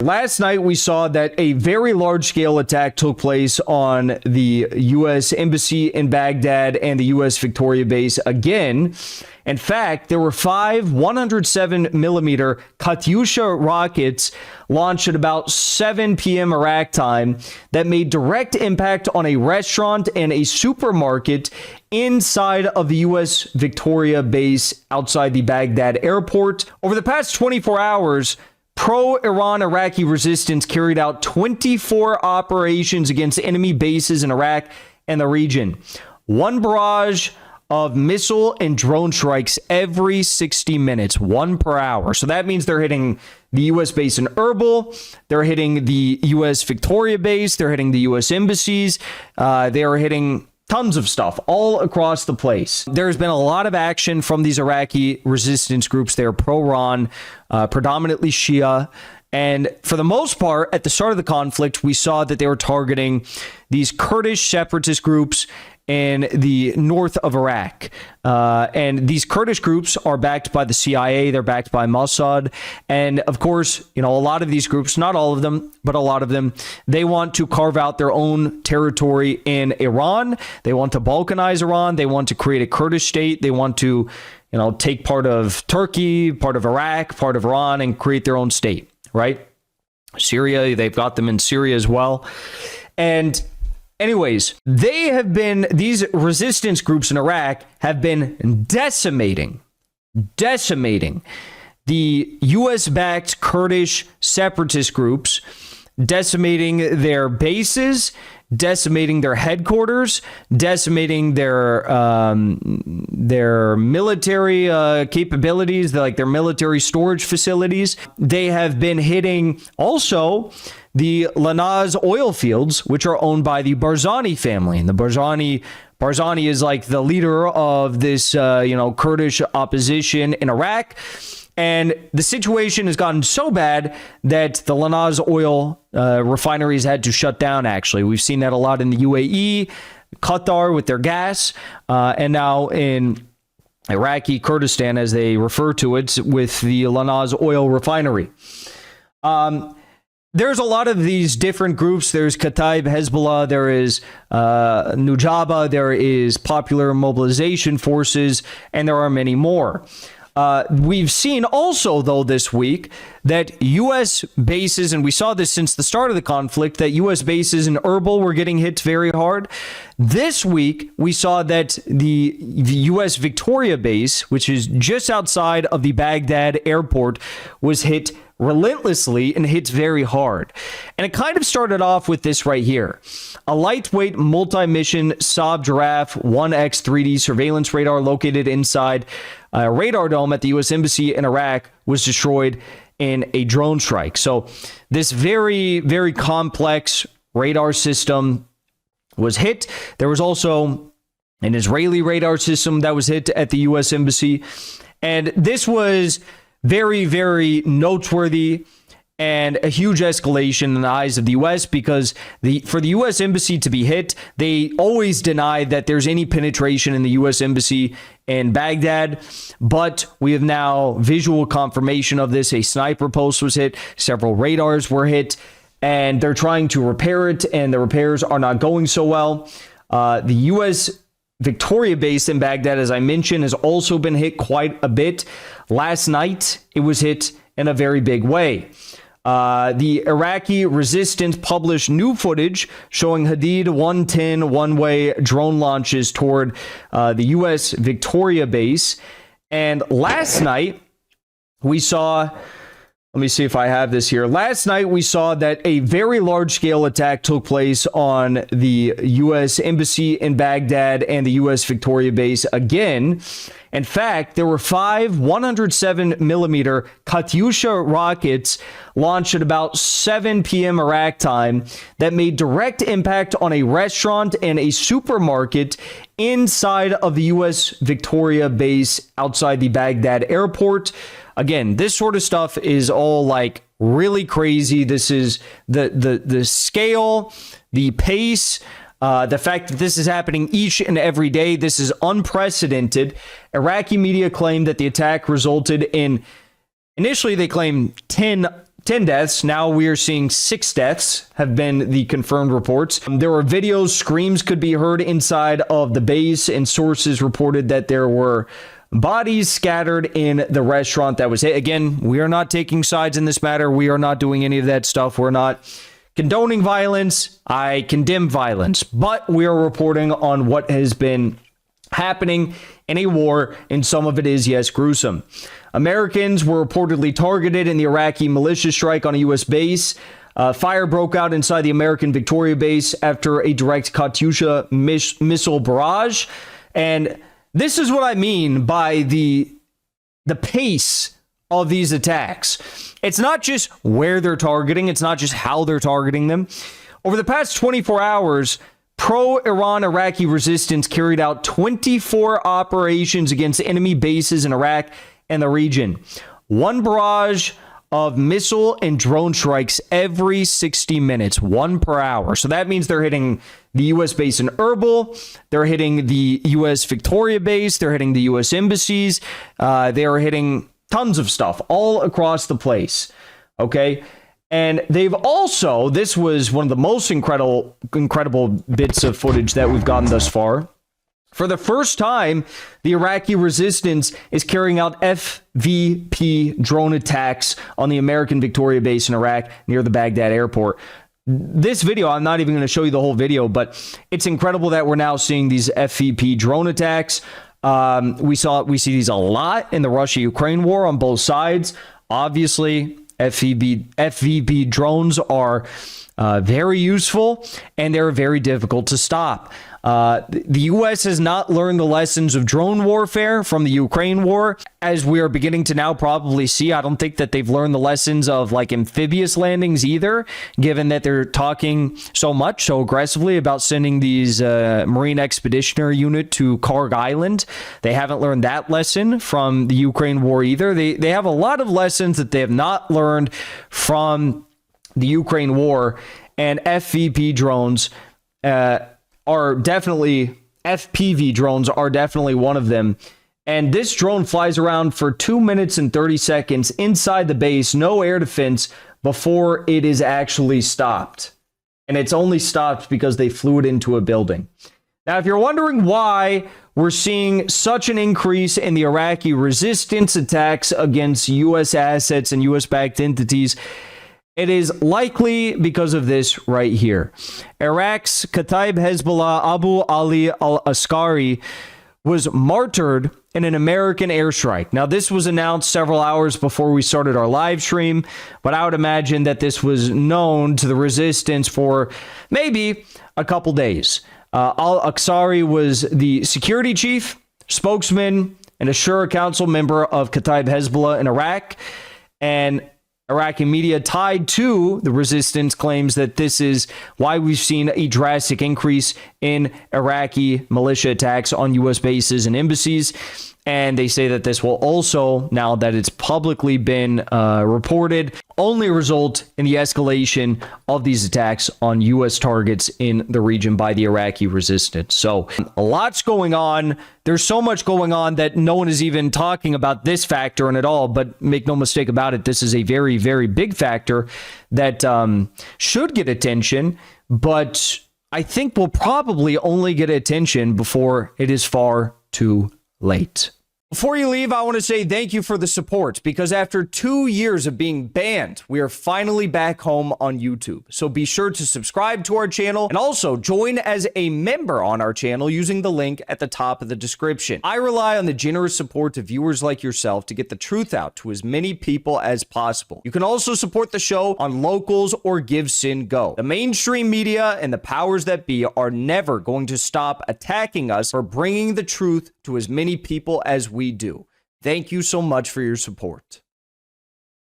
last night we saw that a very large-scale attack took place on the U.S. Embassy in Baghdad and the U.S. Victoria base again. In fact, there were 5 107mm Katyusha rockets launched at about 7 p.m. Iraq time that made direct impact on a restaurant and a supermarket inside of the U.S. Victoria base outside the Baghdad airport. Over the past 24 hours, pro-Iran Iraqi resistance carried out 24 operations against enemy bases in Iraq and the region. One barrage of missile and drone strikes every 60 minutes, 1 per hour. So that means they're hitting the U.S. base in Erbil, they're hitting the U.S. Victoria base, they're hitting the U.S. embassies, they're hitting tons of stuff all across the place. There's been a lot of action from these Iraqi resistance groups. They're pro-Iran, predominantly Shia. And for the most part, at the start of the conflict, we saw that they were targeting these Kurdish separatist groups in the north of Iraq. And these Kurdish groups are backed by the CIA. They're backed by Mossad. And of course, you know, a lot of these groups, not all of them, but a lot of them, they want to carve out their own territory in Iran. They want to balkanize Iran. They want to create a Kurdish state. They want to, you know, take part of Turkey, part of Iraq, part of Iran, and create their own state, right? Syria, they've got them in Syria as well. And anyways, these resistance groups in Iraq have been decimating the U.S.-backed Kurdish separatist groups, decimating their bases, decimating their headquarters, decimating their military capabilities, like their military storage facilities. They have been hitting also the Lanaz oil fields, which are owned by the Barzani family. And the Barzani is like the leader of this, Kurdish opposition in Iraq. And the situation has gotten so bad that the Lanaz oil refineries had to shut down, actually. We've seen that a lot in the UAE, Qatar with their gas, and now in Iraqi Kurdistan, as they refer to it, with the Lanaz oil refinery. There's a lot of these different groups. There's Kataib Hezbollah, there is Nujaba, there is Popular Mobilization Forces, and there are many more. We've seen also, though, this week that U.S. bases, and we saw this since the start of the conflict, that U.S. bases in Erbil were getting hit very hard. This week, we saw that the U.S. Victoria base, which is just outside of the Baghdad airport, was hit relentlessly and hits very hard. And it kind of started off with this right here. A lightweight multi-mission Saab Giraffe 1X 3D surveillance radar located inside a radar dome at the U.S. Embassy in Iraq was destroyed in a drone strike. So this very, very complex radar system was hit. There was also an Israeli radar system that was hit at the U.S. Embassy. And this was very, very noteworthy and a huge escalation in the eyes of the U.S. because for the U.S. Embassy to be hit, they always deny that there's any penetration in the U.S. Embassy in Baghdad. But we have now visual confirmation of this. A sniper post was hit. Several radars were hit. And they're trying to repair it, and the repairs are not going so well. The U.S. Victoria base in Baghdad, as I mentioned, has also been hit quite a bit. Last night, it was hit in a very big way. The Iraqi resistance published new footage showing Hadid 110 one-way drone launches toward the U.S. Victoria base. And last night, we saw... Let me see if I have this here. Last night, we saw that a very large-scale attack took place on the U.S. Embassy in Baghdad and the U.S. Victoria base again. In fact, there were 5 107mm Katyusha rockets launched at about 7 p.m. Iraq time that made direct impact on a restaurant and a supermarket inside of the U.S. Victoria base outside the Baghdad airport. Again, this sort of stuff is all like really crazy. This is the scale, the pace, the fact that this is happening each and every day. This is unprecedented. Iraqi media claimed that the attack resulted in, initially they claimed 10 10 deaths. Now we are seeing 6 deaths have been the confirmed reports. There were videos, screams could be heard inside of the base, and sources reported that there were bodies scattered in the restaurant that was hit. Again, we are not taking sides in this matter. We are not doing any of that stuff. We're not condoning violence. I condemn violence, but we are reporting on what has been happening in a war, and some of it is, yes, gruesome. Americans were reportedly targeted in the Iraqi militia strike on a U.S. base. Fire broke out inside the American Victoria base after a direct Katyusha missile barrage. And this is what I mean by the pace of these attacks. It's not just where they're targeting. It's not just how they're targeting them. Over the past 24 hours, pro-Iran Iraqi resistance carried out 24 operations against enemy bases in Iraq and the region. One barrage of missile and drone strikes every 60 minutes, 1 per hour. So that means they're hitting the U.S. base in Erbil, they're hitting the U.S. Victoria base, they're hitting the U.S. embassies, they are hitting tons of stuff all across the place. Okay. And they've also, this was one of the most incredible bits of footage that we've gotten thus far. For the first time, the Iraqi resistance is carrying out FVP drone attacks on the American Victoria base in Iraq near the Baghdad airport. This video, I'm not even going to show you the whole video, but it's incredible that we're now seeing these FVP drone attacks. We see these a lot in the Russia-Ukraine war on both sides. Obviously, FVP drones are very useful, and they're very difficult to stop. The U.S. has not learned the lessons of drone warfare from the Ukraine war, as we are beginning to now probably see. I don't think that they've learned the lessons of like amphibious landings either, given that they're talking so aggressively about sending these Marine Expeditionary Unit to Karg Island. They haven't learned that lesson from the Ukraine war either. They have a lot of lessons that they have not learned from the Ukraine war, and FVP drones are definitely, FPV drones are definitely one of them. And this drone flies around for 2 minutes and 30 seconds inside the base, no air defense, before it is actually stopped. And it's only stopped because they flew it into a building. Now, if you're wondering why we're seeing such an increase in the Iraqi resistance attacks against U.S. assets and U.S.-backed entities, it is likely because of this right here. Iraq's Kataib Hezbollah Abu Ali al-Askari was martyred in an American airstrike. Now, this was announced several hours before we started our live stream, but I would imagine that this was known to the resistance for maybe a couple days. Al-Askari was the security chief, spokesman, and a Shura Council member of Kataib Hezbollah in Iraq, and Iraqi media tied to the resistance claims that this is why we've seen a drastic increase in Iraqi militia attacks on U.S. bases and embassies. And they say that this will also, now that it's publicly been reported, only result in the escalation of these attacks on U.S. targets in the region by the Iraqi resistance. So a lot's going on. There's so much going on that no one is even talking about this factor in it all. But make no mistake about it, this is a very, very big factor that should get attention. But I think will probably only get attention before it is far too late. Before you leave, I want to say thank you for the support, because after 2 years of being banned, we are finally back home on YouTube. So be sure to subscribe to our channel and also join as a member on our channel using the link at the top of the description. I rely on the generous support of viewers like yourself to get the truth out to as many people as possible. You can also support the show on Locals or Give Sin Go. The mainstream media and the powers that be are never going to stop attacking us for bringing the truth to as many people as we do. Thank you so much for your support.